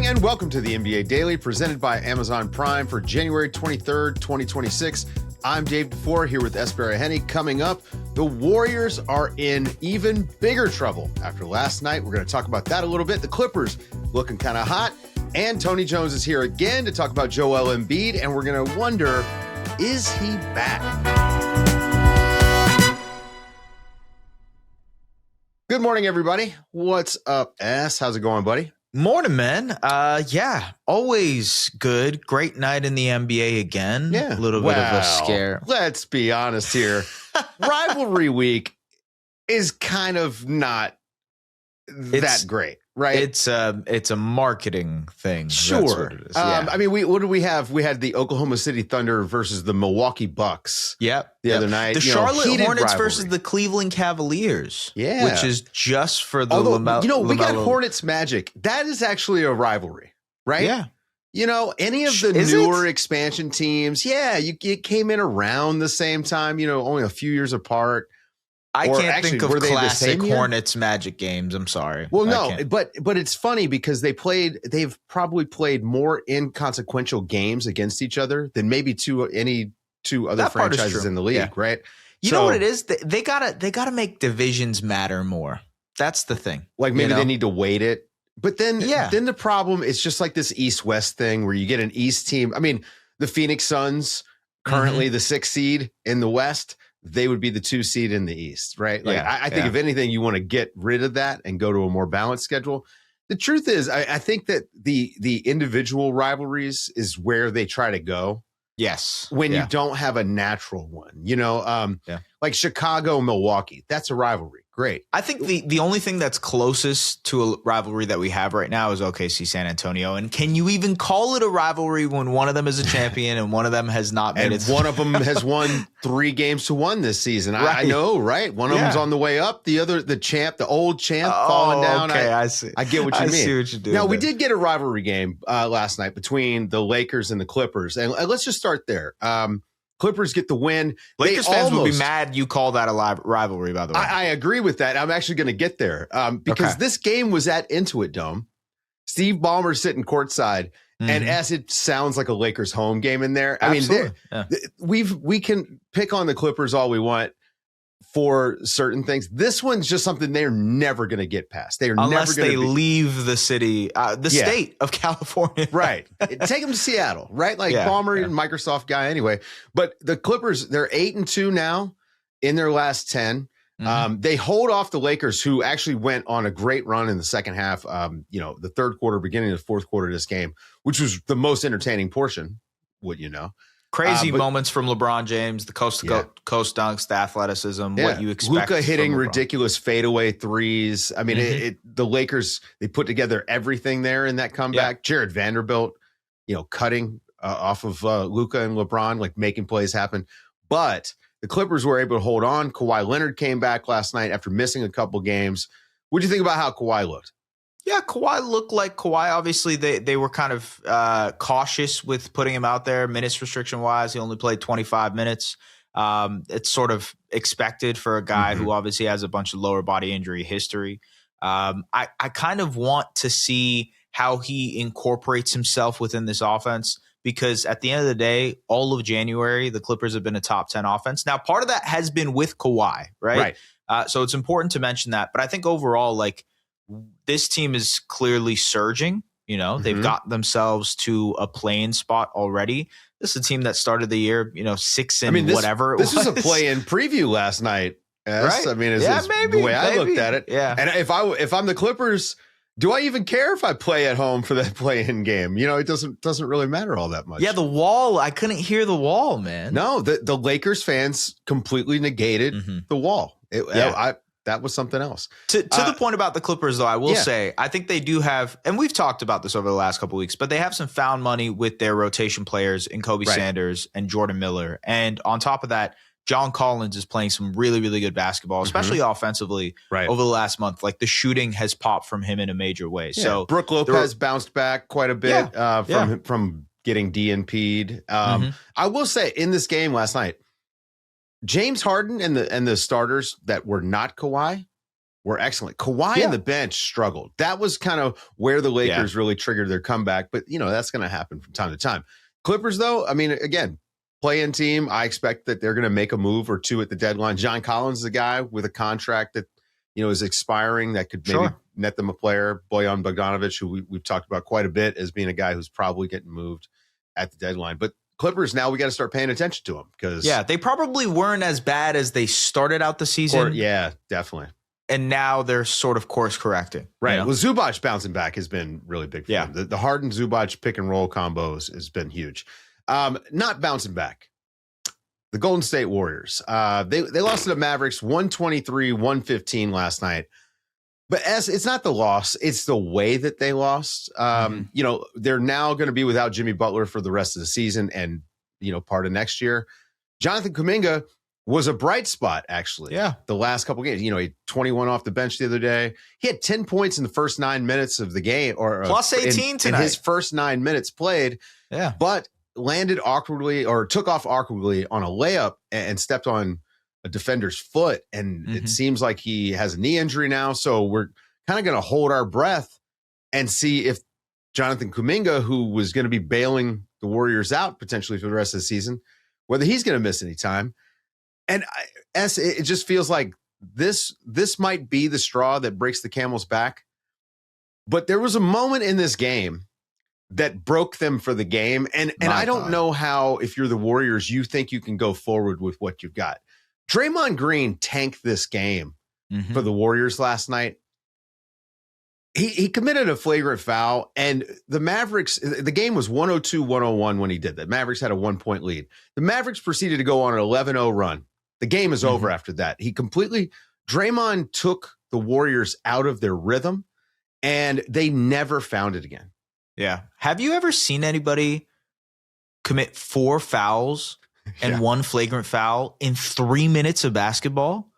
and welcome to the NBA Daily, presented by Amazon Prime for January 23rd, 2026. I'm Dave DuFour here with Es Baraheni. Coming up, the Warriors are in even bigger trouble after last night. We're going to talk about that a little bit. The Clippers looking kind of hot. And Tony Jones is here again to talk about Joel Embiid, and we're going to wonder, is he back? Good morning, everybody. What's up, Es? How's it going, buddy? Morning, man. Yeah, always good. Great night in the NBA again. Yeah. A little bit of a scare. Let's be honest here. Rivalry week is kind of not that great, right? It's a marketing thing. Sure. That's what it is. Yeah. I mean, what did we have? We had the Oklahoma City Thunder versus the Milwaukee Bucks. Yep. The other night. The Charlotte Hornets rivalry versus the Cleveland Cavaliers. Yeah. Which is just for the we got Hornets Magic. That is actually a rivalry, right? Yeah. You know, any of the newer expansion teams, it came in around the same time, only a few years apart. I can't think of classic Hornets Magic games. I'm sorry. Well, no, but it's funny because they've probably played more inconsequential games against each other than maybe any two other franchises in the league, right? You know what it is? They gotta make divisions matter more. That's the thing. Like maybe they need to weight it. But then the problem is just like this East-West thing where you get an East team. I mean, the Phoenix Suns, currently the 6th seed in the West, they would be the 2 seed in the East, right? Like I think if anything, you want to get rid of that and go to a more balanced schedule. The truth is, I think that the individual rivalries is where they try to go. Yes. When you don't have a natural one, like Chicago, Milwaukee, that's a rivalry. Great. I think the only thing that's closest to a rivalry that we have right now is OKC San Antonio. And can you even call it a rivalry when one of them is a champion and one of them has not made it? One of them has won 3-1 this season. I know, right? One of them's on the way up. The other, the old champ, falling down. Okay, I see. I get what you mean. I see what you're doing. Now, we did get a rivalry game last night between the Lakers and the Clippers. And let's just start there. Clippers get the win. Lakers fans will be mad you call that a rivalry, by the way. I agree with that. I'm actually going to get there because this game was at Intuit Dome. Steve Ballmer's sitting courtside, and as it sounds like a Lakers home game in there. Absolutely. I mean, we can pick on the Clippers all we want for certain things. This one's just something they're never going to get past. Unless they leave the city, state of California. Right. Take them to Seattle, right? Like Ballmer and Microsoft guy anyway. But the Clippers, they're 8-2 now in their last 10. They hold off the Lakers, who actually went on a great run in the second half, the third quarter, beginning of the fourth quarter of this game, which was the most entertaining portion, Crazy moments from LeBron James, the coast-to-coast dunks, the athleticism, what you expect. Luka hitting ridiculous fadeaway threes. I mean, the Lakers, they put together everything there in that comeback. Yeah. Jared Vanderbilt, cutting off of Luka and LeBron, like making plays happen. But the Clippers were able to hold on. Kawhi Leonard came back last night after missing a couple games. What do you think about how Kawhi looked? Yeah, Kawhi looked like Kawhi. Obviously, they were kind of cautious with putting him out there, minutes restriction-wise. He only played 25 minutes. It's sort of expected for a guy who obviously has a bunch of lower body injury history. I kind of want to see how he incorporates himself within this offense because at the end of the day, all of January, the Clippers have been a top 10 offense. Now, part of that has been with Kawhi, right? So it's important to mention that. But I think overall, like, this team is clearly surging. They've got themselves to a play-in spot already. This is a team that started the year, 6 and whatever it was. This was a play-in preview last night. Right? I mean, the way I looked at it. Yeah. And if I'm the Clippers, do I even care if I play at home for that play-in game? It doesn't really matter all that much. Yeah, the wall. I couldn't hear the wall, man. No, the Lakers fans completely negated the wall. That was something else. To the point about the Clippers, though, I will say, I think they do have, and we've talked about this over the last couple of weeks, but they have some found money with their rotation players in Kobe Sanders and Jordan Miller. And on top of that, John Collins is playing some really, really good basketball, especially offensively over the last month. Like the shooting has popped from him in a major way. Yeah. So Brook Lopez bounced back quite a bit from getting DNP'd. I will say in this game last night, James Harden and the starters that were not Kawhi were excellent. Kawhi on the bench struggled. That was kind of where the Lakers really triggered their comeback. But, that's going to happen from time to time. Clippers, though, I mean, again, play-in team. I expect that they're going to make a move or two at the deadline. John Collins is a guy with a contract that, is expiring that could maybe net them a player. Bojan Bogdanovic, who we've talked about quite a bit as being a guy who's probably getting moved at the deadline. But Clippers, now we got to start paying attention to them because they probably weren't as bad as they started out the season. Definitely. And now they're sort of course correcting. Right. Well, Zubac bouncing back has been really big for them. The Harden Zubac pick and roll combos has been huge. Not bouncing back. The Golden State Warriors. They lost to the Mavericks 123-115 last night. But it's not the loss, it's the way that they lost. They're now going to be without Jimmy Butler for the rest of the season and, part of next year. Jonathan Kuminga was a bright spot, actually. Yeah. The last couple games. He had 21 off the bench the other day. He had 10 points in the first 9 minutes of the game. Or plus 18 tonight. In his first 9 minutes played. Yeah. But landed awkwardly or took off awkwardly on a layup and stepped on a defender's foot. And it seems like he has a knee injury now. So we're kind of going to hold our breath and see if Jonathan Kuminga, who was going to be bailing the Warriors out potentially for the rest of the season, whether he's going to miss any time. And it just feels like this might be the straw that breaks the camel's back. But there was a moment in this game that broke them for the game. And I don't know how, if you're the Warriors, you think you can go forward with what you've got. Draymond Green tanked this game for the Warriors last night. He committed a flagrant foul, and the Mavericks, the game was 102-101 when he did that. Mavericks had a 1-point lead. The Mavericks proceeded to go on an 11-0 run. The game is over after that. Draymond took the Warriors out of their rhythm, and they never found it again. Yeah. Have you ever seen anybody commit 4 fouls and 1 flagrant foul in 3 minutes of basketball?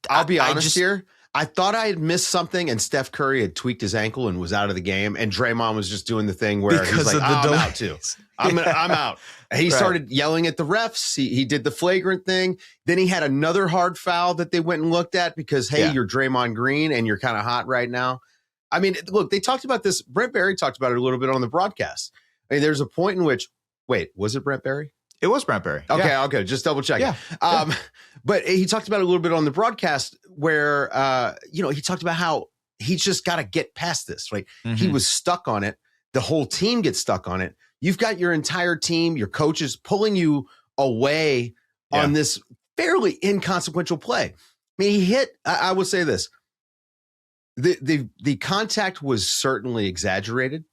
I'll be honest here. I thought I had missed something, and Steph Curry had tweaked his ankle and was out of the game, and Draymond was just doing the thing where he's like, I'm out too. I'm out. And he started yelling at the refs. He did the flagrant thing. Then he had another hard foul that they went and looked at because, hey, you're Draymond Green and you're kind of hot right now. I mean, look, they talked about this. Brent Barry talked about it a little bit on the broadcast. I mean, there's a point in which, was it Brent Barry? It was Brent Barry. Okay. Just double check. Yeah. But he talked about it a little bit on the broadcast where, he talked about how he's just got to get past this, right? He was stuck on it. The whole team gets stuck on it. You've got your entire team, your coaches pulling you away on this fairly inconsequential play. I mean, he hit, I would say this, the contact was certainly exaggerated,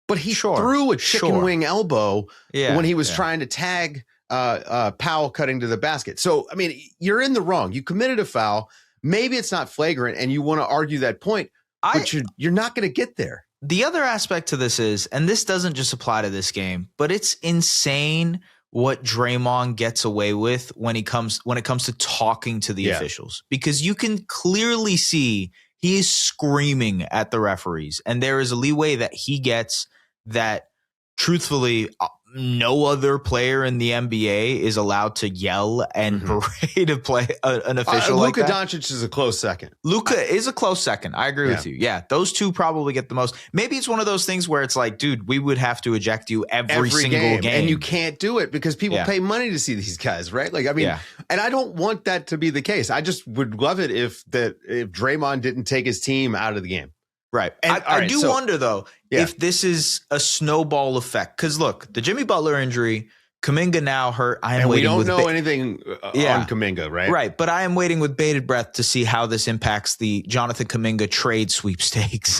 but he threw a chicken wing elbow when he was trying to tag Powell cutting to the basket. So, I mean, you're in the wrong. You committed a foul. Maybe it's not flagrant and you want to argue that point, but you're not going to get there. The other aspect to this is, and this doesn't just apply to this game, but it's insane what Draymond gets away with when it comes to talking to the officials, because you can clearly see he is screaming at the referees, and there is a leeway that he gets that truthfully no other player in the NBA is allowed to yell and berate a play an official like that. Luka Doncic is a close second. Luka is a close second. I agree with you. Yeah, those two probably get the most. Maybe it's one of those things where it's like, dude, we would have to eject you every single game. And you can't do it because people pay money to see these guys, right? Like, I mean, and I don't want that to be the case. I just would love it if Draymond didn't take his team out of the game. Right. And I do wonder, though, if this is a snowball effect. Because, look, the Jimmy Butler injury, Kuminga now hurt. We don't know anything on Kuminga, right? Right. But I am waiting with bated breath to see how this impacts the Jonathan Kuminga trade sweepstakes.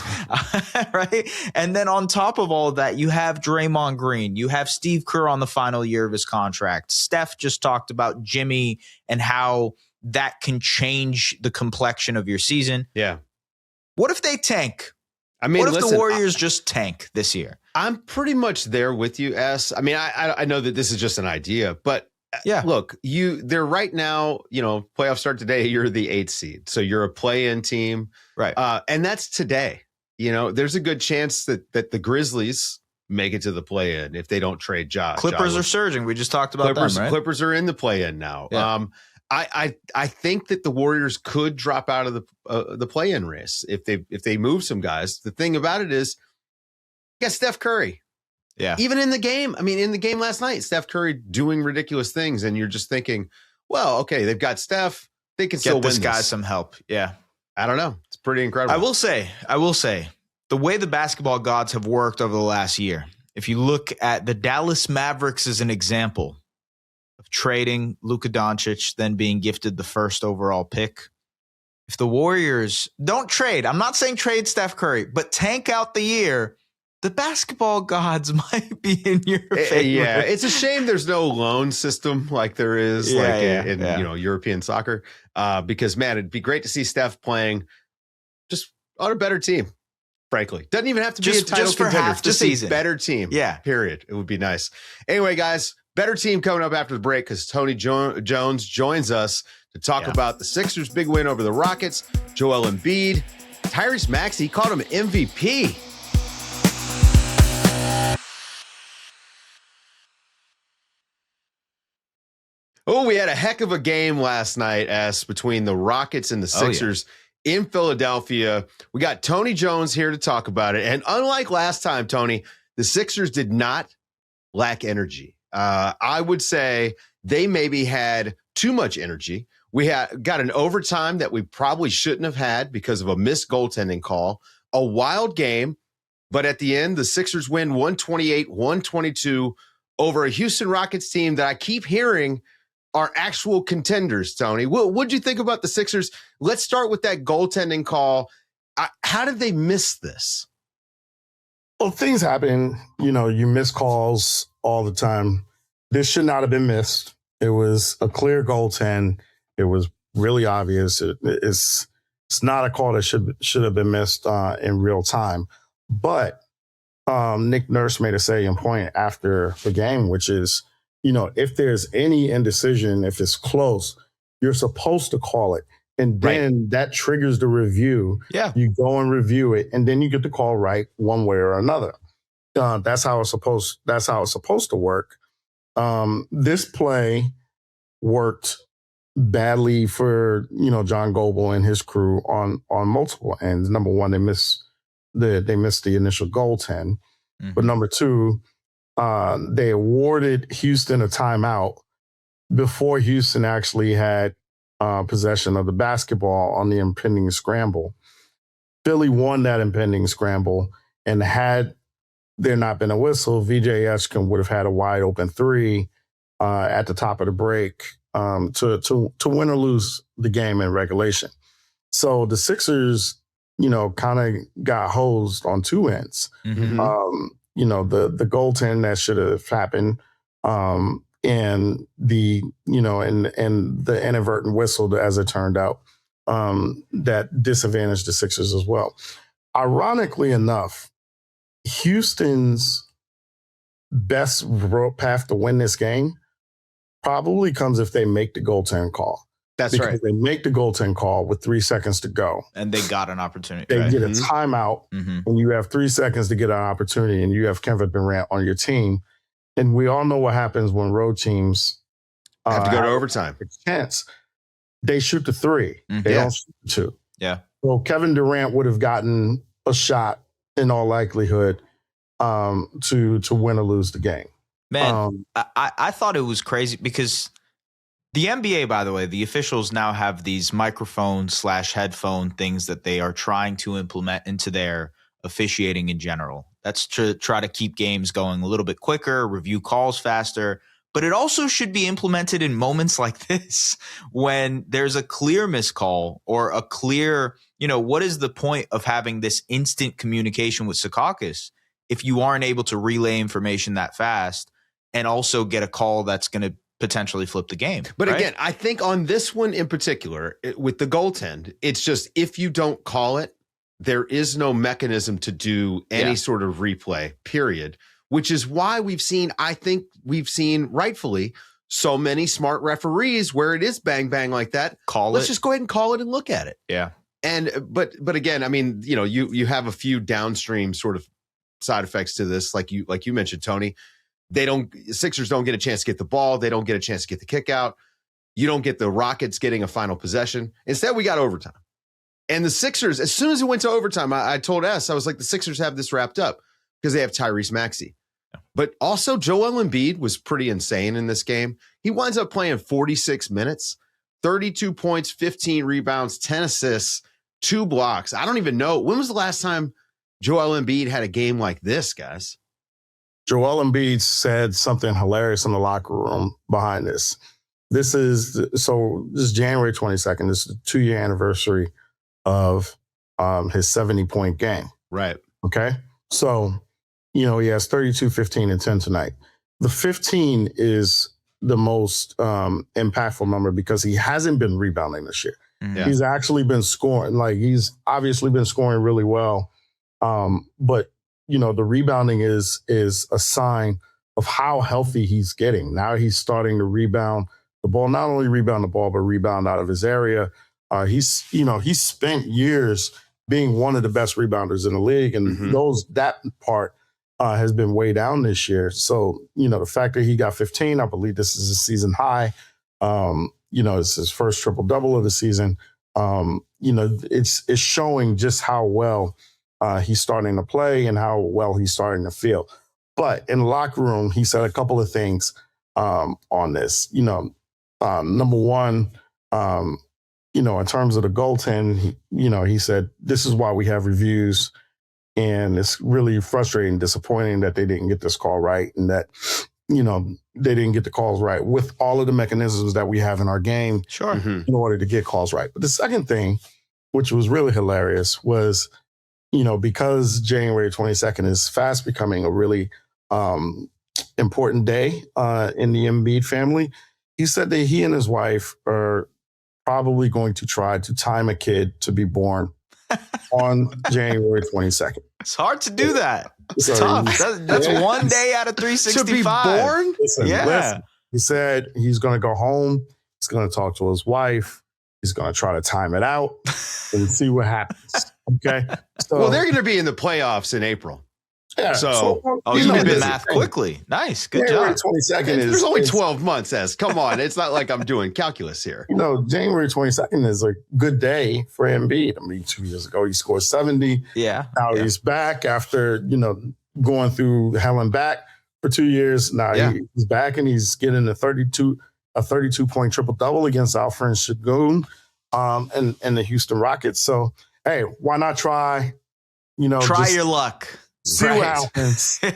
Right. And then on top of all of that, you have Draymond Green. You have Steve Kerr on the final year of his contract. Steph just talked about Jimmy and how that can change the complexion of your season. Yeah. What if they tank? I mean, what if the Warriors just tank this year? I'm pretty much there with you, S. I mean, I know that this is just an idea, but look, they're right now, playoffs start today. You're the 8th seed. So you're a play-in team. Right. And that's today. There's a good chance that the Grizzlies make it to the play-in if they don't trade Ja. Clippers are surging. We just talked about them, right? Clippers are in the play-in now. Yeah. I think that the Warriors could drop out of the play-in race if they move some guys. The thing about it is, you got Steph Curry. Yeah. Even in the game, in the game last night, Steph Curry doing ridiculous things, and you're just thinking, well, okay, they've got Steph. They can still win this guy some help. Yeah. I don't know. It's pretty incredible. I will say, the way the basketball gods have worked over the last year, if you look at the Dallas Mavericks as an example of trading Luka Doncic, then being gifted the first overall pick, if the Warriors don't trade, I'm not saying trade Steph Curry, but tank out the year, the basketball gods might be in your favor. Yeah, it's a shame there's no loan system like there is in European soccer. Because man, it'd be great to see Steph playing just on a better team. Frankly, doesn't even have to be a title just for contender. half the season. Better team. Yeah, period. It would be nice. Anyway, guys, better team coming up after the break because Tony Jones joins us to talk about the Sixers' big win over the Rockets. Joel Embiid, Tyrese Maxey called him MVP. Oh, we had a heck of a game last night, between the Rockets and the Sixers in Philadelphia. We got Tony Jones here to talk about it. And unlike last time, Tony, the Sixers did not lack energy. I would say they maybe had too much energy. We got an overtime that we probably shouldn't have had because of a missed goaltending call. A wild game, but at the end, the Sixers win 128-122 over a Houston Rockets team that I keep hearing are actual contenders, Tony. What'd you think about the Sixers? Let's start with that goaltending call. How did they miss this? Well, things happen. You miss calls all the time. This should not have been missed. It was a clear goaltend. It was really obvious. It's not a call that should have been missed in real time. But Nick Nurse made a salient point after the game, which is, if there's any indecision, if it's close, you're supposed to call it. And then that triggers the review. Yeah. You go and review it, and then you get the call right one way or another. That's how it's supposed to work. This play worked badly for, John Goble and his crew on multiple ends. Number one, they missed the initial goaltend. Mm-hmm. But number two, they awarded Houston a timeout before Houston actually had possession of the basketball on the impending scramble. Philly won that impending scramble, and had there not been a whistle, VJ Edgecombe would have had a wide open three at the top of the break to win or lose the game in regulation. So the Sixers, kind of got hosed on two ends. Mm-hmm. The goaltend that should have happened, and the inadvertent whistle, as it turned out, that disadvantaged the Sixers as well. Ironically enough, Houston's best path to win this game probably comes if they make the goaltend call. That's right. Because they make the goaltend call with 3 seconds to go. And they got an opportunity. They get a timeout, and you have 3 seconds to get an opportunity, and you have Kevin Durant on your team. And we all know what happens when road teams have to go to overtime. Chance. They shoot the three. Mm-hmm. They don't shoot the two. Yeah. So Kevin Durant would have gotten a shot in all likelihood to win or lose the game. Man, I thought it was crazy because the NBA, by the way, the officials now have these microphone/headphone things that they are trying to implement into their officiating in general. That's to try to keep games going a little bit quicker, review calls faster. But it also should be implemented in moments like this when there's a clear miscall or a clear, what is the point of having this instant communication with Secaucus if you aren't able to relay information that fast and also get a call that's going to potentially flip the game? But again, I think on this one in particular, with the goaltend, it's just if you don't call it, there is no mechanism to do any sort of replay, period. Which is why I think we've seen rightfully so many smart referees where it is bang, bang like that. Let's just go ahead and call it and look at it. Yeah. But again, I mean, you have a few downstream sort of side effects to this. Like you mentioned, Tony, Sixers don't get a chance to get the ball. They don't get a chance to get the kick out. You don't get the Rockets getting a final possession. Instead, we got overtime. And the Sixers, as soon as it went to overtime, I told S, I was like, the Sixers have this wrapped up because they have Tyrese Maxey. But also, Joel Embiid was pretty insane in this game. He winds up playing 46 minutes, 32 points, 15 rebounds, 10 assists, 2 blocks. I don't even know. When was the last time Joel Embiid had a game like this, guys? Joel Embiid said something hilarious in the locker room behind this. This is January 22nd. This is the 2-year anniversary of his 70-point game. Right. Okay. So, he has 32, 15, and 10 tonight. The 15 is the most impactful number because he hasn't been rebounding this year. Yeah. He's actually been scoring. Like, he's obviously been scoring really well. But, the rebounding is a sign of how healthy he's getting. Now he's starting to rebound the ball, not only rebound the ball, but rebound out of his area. He's spent years being one of the best rebounders in the league. And that part has been way down this year. So, the fact that he got 15, I believe this is his season high. It's his first triple-double of the season. It's showing just how well he's starting to play and how well he's starting to feel. But in the locker room, he said a couple of things on this. Number one, in terms of the goaltend, he said, this is why we have reviews. And it's really frustrating, disappointing that they didn't get this call right and that, they didn't get the calls right with all of the mechanisms that we have in our game in order to get calls right. But the second thing, which was really hilarious, was, because January 22nd is fast becoming a really important day in the Embiid family, he said that he and his wife are probably going to try to time a kid to be born on January 22nd. It's hard to do that. It's tough. That's one day out of 365. To be born? Listen, he said he's going to go home. He's going to talk to his wife. He's going to try to time it out and see what happens. Okay. So, well, they're going to be in the playoffs in April. Yeah. So you did the math quickly. Nice. Good job. 22nd There's only 12 months, S. Come on. It's not like I'm doing calculus here. January 22nd is a good day for Embiid. I mean, 2 years ago, he scored 70. Yeah. Now he's back after, going through hell and back for 2 years. Now he's back and he's getting a 32-point triple-double against Alfred Şengün and the Houston Rockets. So, hey, why not try, try your luck. See what happens. See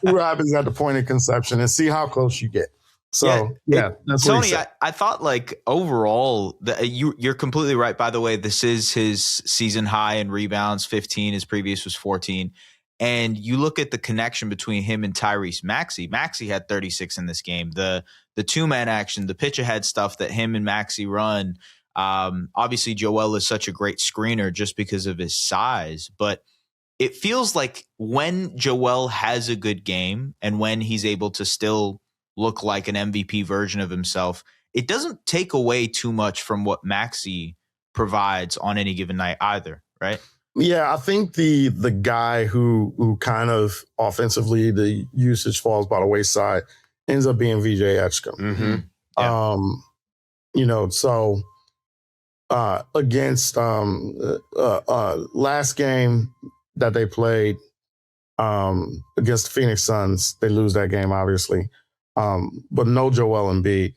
what happens at the point of conception and see how close you get. So, that's Tony, I thought overall that you're completely right. By the way, this is his season high in rebounds, 15. His previous was 14. And you look at the connection between him and Tyrese Maxey. Maxey had 36 in this game. The two-man action, the pitch-ahead stuff that him and Maxey run. Obviously, Joel is such a great screener just because of his size. But it feels like when Joel has a good game and when he's able to still look like an MVP version of himself, it doesn't take away too much from what Maxey provides on any given night either, right? Yeah, I think the guy who kind of offensively the usage falls by the wayside ends up being VJ Edgecombe. So against last game that they played against the Phoenix Suns, they lose that game, obviously. But no Joel Embiid.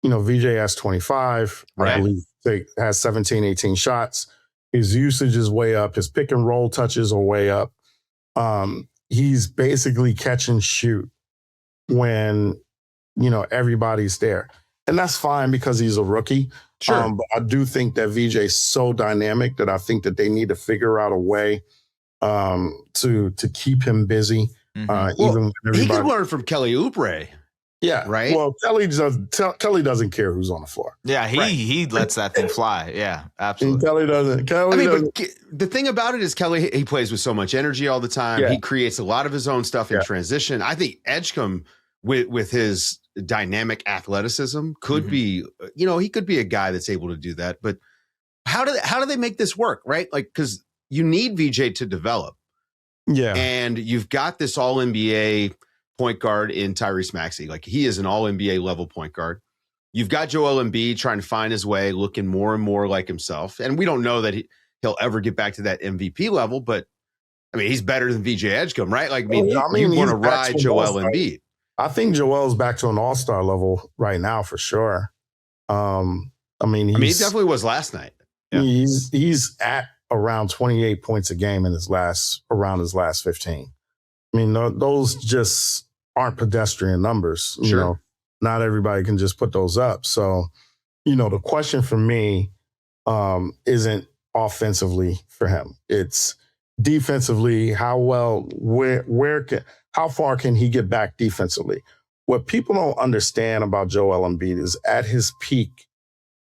VJ has 25. Right. I believe he has 17, 18 shots. His usage is way up. His pick and roll touches are way up. He's basically catch and shoot when, everybody's there. And that's fine because he's a rookie. Sure. But I do think that VJ is so dynamic that I think that they need to figure out a way to keep him busy. Even when everybody... He could learn from Kelly Oubre. Yeah. Right. Well, Kelly doesn't care who's on the floor. Yeah. He lets that thing fly. Yeah, absolutely. And Kelly doesn't. But the thing about it is Kelly, he plays with so much energy all the time. Yeah. He creates a lot of his own stuff in transition. I think Edgecombe with his dynamic athleticism could be, he could be a guy that's able to do that. But how do they make this work? Right. Because you need VJ to develop. Yeah. And you've got this all NBA point guard in Tyrese Maxey. He is an all NBA level point guard. you've got Joel Embiid trying to find his way, looking more and more like himself. And we don't know that he'll ever get back to that MVP level, but I mean, he's better than VJ Edgecombe, right? Like, you want to ride Joel Embiid. I think Joel's back to an all-star level right now for sure. He definitely was last night. Yeah. He's at around 28 points a game in his last 15. I mean, those just aren't pedestrian numbers. Sure. You know, not everybody can just put those up. So, you know, the question for me isn't offensively for him. It's defensively. How far can he get back defensively? What people don't understand about Joel Embiid is at his peak,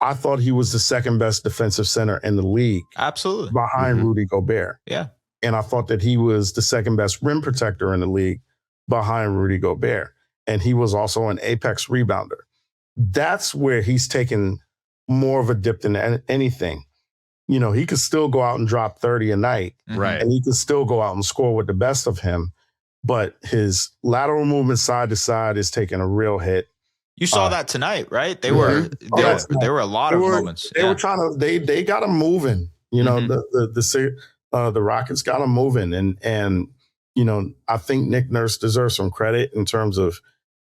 I thought he was the second best defensive center in the league. Absolutely. Behind Rudy Gobert. Yeah. And I thought that he was the second best rim protector in the league behind Rudy Gobert. And he was also an apex rebounder. That's where he's taken more of a dip than anything. You know, he could still go out and drop 30 a night. Right. And he could still go out and score with the best of him. But his lateral movement side to side is taking a real hit. You saw that tonight, right? There were a lot of moments. They were trying to. They got him moving. You know, the Rockets got him moving, and you know, I think Nick Nurse deserves some credit in terms of,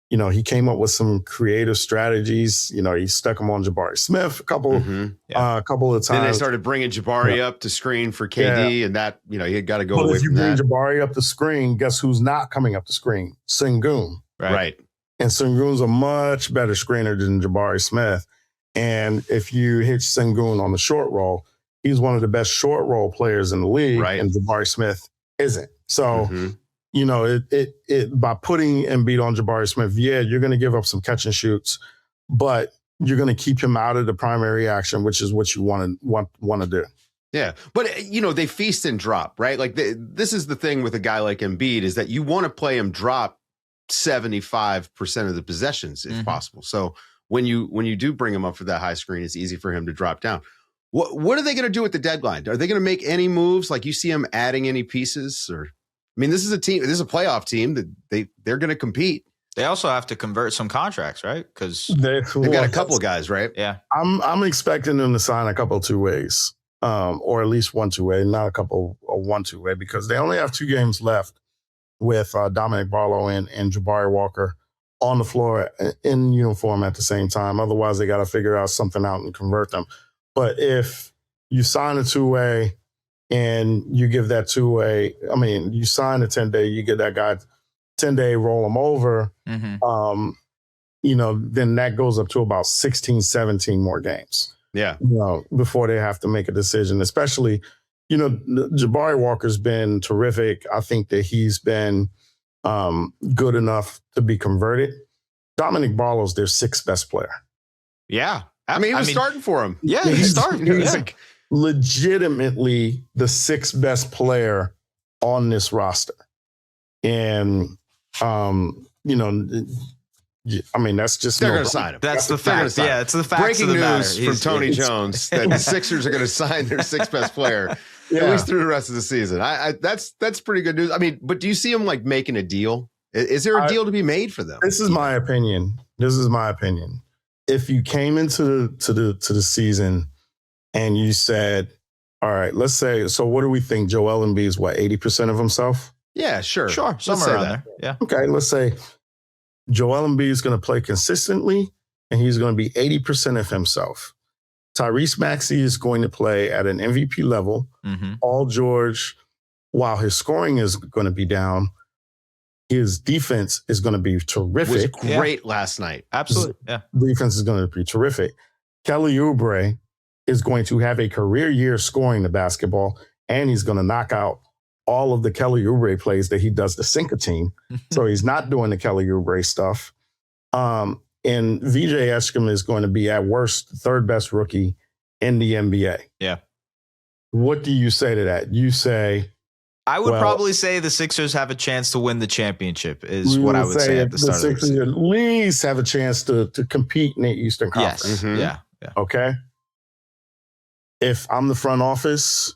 you know, he came up with some creative strategies. You know, he stuck him on Jabari Smith a couple of times. Then they started bringing Jabari up to screen for KD, and that, you know, he had got to go away if you from bring that. Jabari up the screen, guess who's not coming up the screen? Sengun. Right. And Sengun's a much better screener than Jabari Smith. And if you hit Sengun on the short roll, he's one of the best short roll players in the league, and Jabari Smith isn't. So, you know, it by putting Embiid on Jabari Smith, you're going to give up some catch and shoots, but you're going to keep him out of the primary action, which is what you want to do. Yeah, but you know, they feast and drop, right? Like this is the thing with a guy like Embiid, is that you want to play him drop 75% of the possessions if possible. So when you do bring him up for that high screen, it's easy for him to drop down. What are they going to do at the deadline? Are they going to make any moves? Like, you see him adding any pieces? Or, I mean, this is a playoff team that they're going to compete. They also have to convert some contracts, right? Because they've got a couple of guys, right? Yeah. I'm expecting them to sign a couple of two-ways, or at least one two-way, not a couple of one two-way, because they only have 2 games left with Dominic Barlow and Jabari Walker on the floor in uniform at the same time. Otherwise, they got to figure out something out and convert them. But if you sign a two-way and you give that two-way, I mean, you sign a 10-day, you get that guy 10-day, roll him over, you know, then that goes up to about 16, 17 more games. Yeah. You know, before they have to make a decision, especially, you know, Jabari Walker's been terrific. I think that he's been good enough to be converted. Dominic Barlow's their 6th best player. Yeah. I mean, he was starting for him. Yeah, he's starting. He's like legitimately the 6th best player on this roster. And, you know, I mean, that's just they're going to sign him. That's the fact. Yeah, it's the fact. Breaking news from Tony Jones that the Sixers are going to sign their 6th best player at least through the rest of the season. That's pretty good news. I mean, but do you see him like making a deal? Is there a deal to be made for them? This is my opinion. If you came into the season and you said, all right, let's say, so what do we think? Joel Embiid is 80% of himself? Yeah, sure. Somewhere around there. Yeah. Okay, let's say Joel Embiid is going to play consistently and he's going to be 80% of himself. Tyrese Maxey is going to play at an MVP level. Paul George, while his scoring is going to be down, his defense is going to be terrific. Was great last night. Absolutely. Yeah. Defense is going to be terrific. Kelly Oubre is going to have a career year scoring the basketball, and he's going to knock out all of the Kelly Oubre plays that he does to sink a team. So he's not doing the Kelly Oubre stuff. And VJ Edgecombe is going to be, at worst, 3rd best rookie in the NBA. Yeah. What do you say to that? You say, I would probably say the Sixers have a chance to win the championship is what I would say at the start of the season. At least have a chance to compete in the Eastern Conference. Yes. Yeah. Okay. If I'm the front office,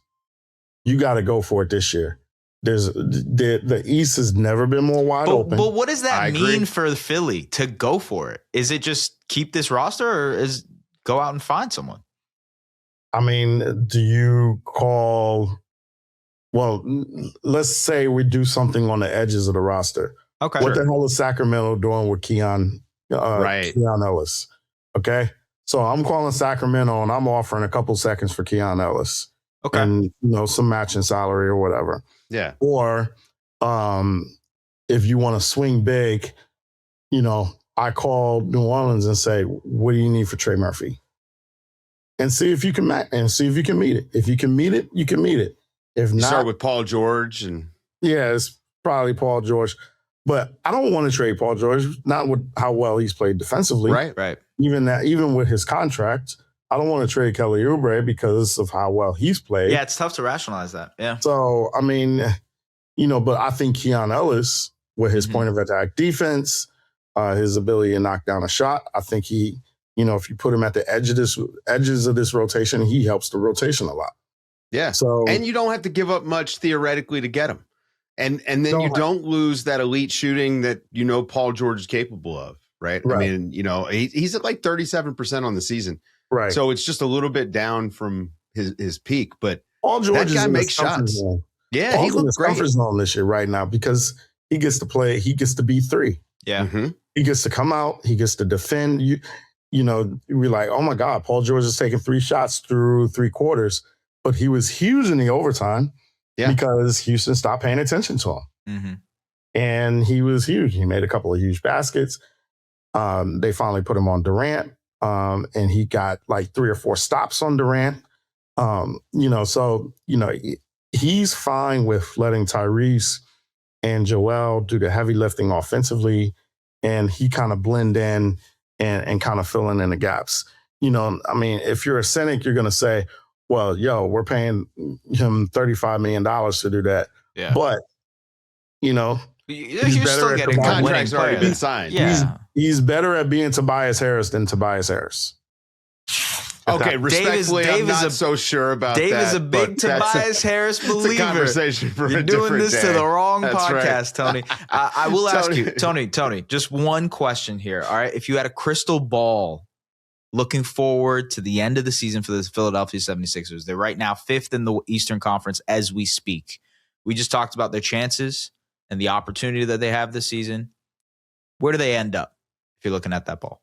you got to go for it this year. The East has never been more wide open. But what does that mean for Philly to go for it? Is it just keep this roster, or is go out and find someone? I mean, do you call? Well, let's say we do something on the edges of the roster. Okay. What the hell is Sacramento doing with Keon Ellis? Okay. So I'm calling Sacramento and I'm offering a couple seconds for Keon Ellis. Okay. And, some matching salary or whatever. Yeah. Or if you want to swing big, I call New Orleans and say, what do you need for Trey Murphy? And see if you can meet it. If you can meet it, you can meet it. If not, start with Paul George it's probably Paul George. But I don't want to trade Paul George, not with how well he's played defensively. Right. Even with his contract, I don't want to trade Kelly Oubre because of how well he's played. Yeah, it's tough to rationalize that. Yeah. So, I mean, but I think Keon Ellis, with his point of attack defense, his ability to knock down a shot, I think he, if you put him at the edges of this rotation, he helps the rotation a lot. Yeah. So, and you don't have to give up much theoretically to get him. And then you don't lose that elite shooting that Paul George is capable of, right? I mean, he's at like 37% on the season. Right. So it's just a little bit down from his peak, but Paul George that guy makes shots. Zone. Yeah, Paul's he looks great. Comfort zone this year right now because he gets to play, he gets to be three. Yeah. Mm-hmm. He gets to come out, he gets to defend. We're like, oh my God, Paul George is taking 3 shots through 3 quarters. But he was huge in the overtime because Houston stopped paying attention to him. Mm-hmm. And he was huge. He made a couple of huge baskets. They finally put him on Durant. And he got like 3 or 4 stops on Durant. He's fine with letting Tyrese and Joel do the heavy lifting offensively. And he kind of blend in and kind of filling in the gaps. If you're a cynic, you're going to say, well, we're paying him $35 million to do that. Yeah. But, you're still getting the contract's already been signed. Yeah. He's better at being Tobias Harris than Tobias Harris. Okay, respectfully, I'm not so sure about Dave that. Dave is a big Tobias Harris believer. It's a conversation for You're a doing different this day. to the wrong That's podcast, right. Tony. I will ask you, Tony, just one question here. All right. If you had a crystal ball looking forward to the end of the season for the Philadelphia 76ers, they're right now 5th in the Eastern Conference as we speak. We just talked about their chances and the opportunity that they have this season. Where do they end up if you're looking at that ball?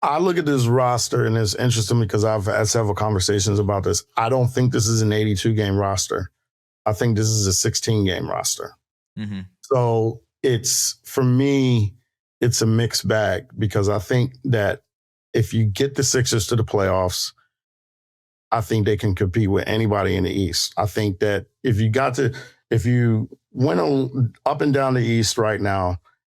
I look at this roster, and it's interesting because I've had several conversations about this. I don't think this is an 82-game roster. I think this is a 16-game roster. Mm-hmm. So for me, it's a mixed bag because I think that if you get the Sixers to the playoffs, I think they can compete with anybody in the East. I think that if you went on up and down the East right now,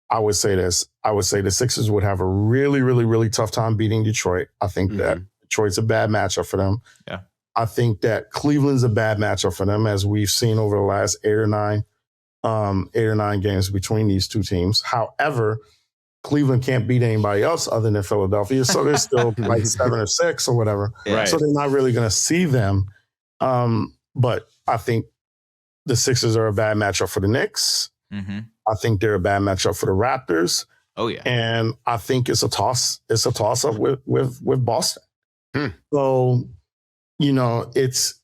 I would say this. I would say the Sixers would have a really, really, really tough time beating Detroit. I think that Detroit's a bad matchup for them. Yeah. I think that Cleveland's a bad matchup for them, as we've seen over the last 8 or 9 games between these two teams. However, Cleveland can't beat anybody else other than Philadelphia, so they're still like 7 or 6 or whatever. Right. So they're not really going to see them. But I think the Sixers are a bad matchup for the Knicks. Mm-hmm. I think they're a bad matchup for the Raptors. Oh yeah, and I think it's a toss. It's a toss up with Boston. So, it's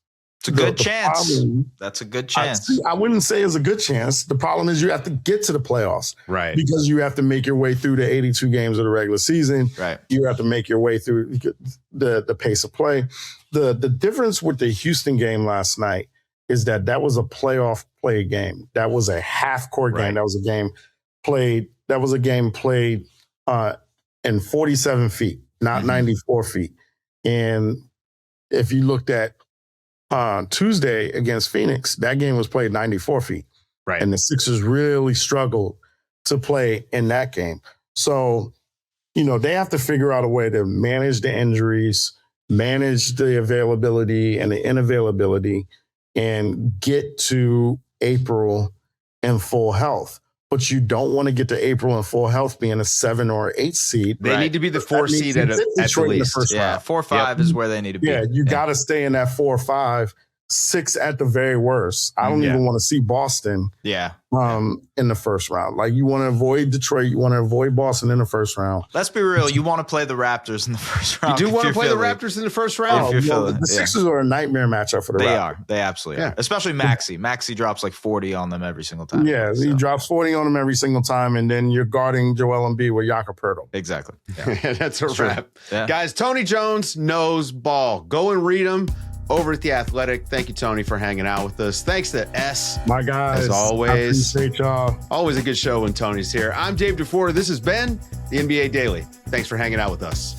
a good chance. That's a good chance. I wouldn't say it's a good chance. The problem is you have to get to the playoffs, right? Because you have to make your way through the 82 games of the regular season. Right. You have to make your way through the pace of play. The difference with the Houston game last night is that was a playoff play game. That was a half-court game. That was a game played. That was a game played in 47 feet, not 94 feet. And if you looked at Tuesday against Phoenix, that game was played 94 feet. Right. And the Sixers really struggled to play in that game. So, they have to figure out a way to manage the injuries, manage the availability and the inavailability, and get to April in full health. But you don't want to get to April in full health being a 7 or 8 seed. They need to be the 4 seed at the least. 4 or 5 is where they need to be. Yeah, you got to stay in that 4 or 5 6 at the very worst. I don't even want to see Boston in the first round. Like, you want to avoid Detroit. You want to avoid Boston in the first round. Let's be real. You want to play the Raptors in the first round. You do want to play the Raptors in the first round? The Sixers are a nightmare matchup for the Raptors. They absolutely are. Especially Maxey. Maxey drops like 40 on them every single time. Yeah, he drops 40 on them every single time, and then you're guarding Joel Embiid with Jakob Poeltl. Exactly. Yeah. That's a wrap. Yeah. Guys, Tony Jones knows ball. Go and read him over at The Athletic. Thank you, Tony, for hanging out with us. Thanks to S. My guys. As always. I appreciate y'all. Always a good show when Tony's here. I'm Dave DuFour. This has been the NBA Daily. Thanks for hanging out with us.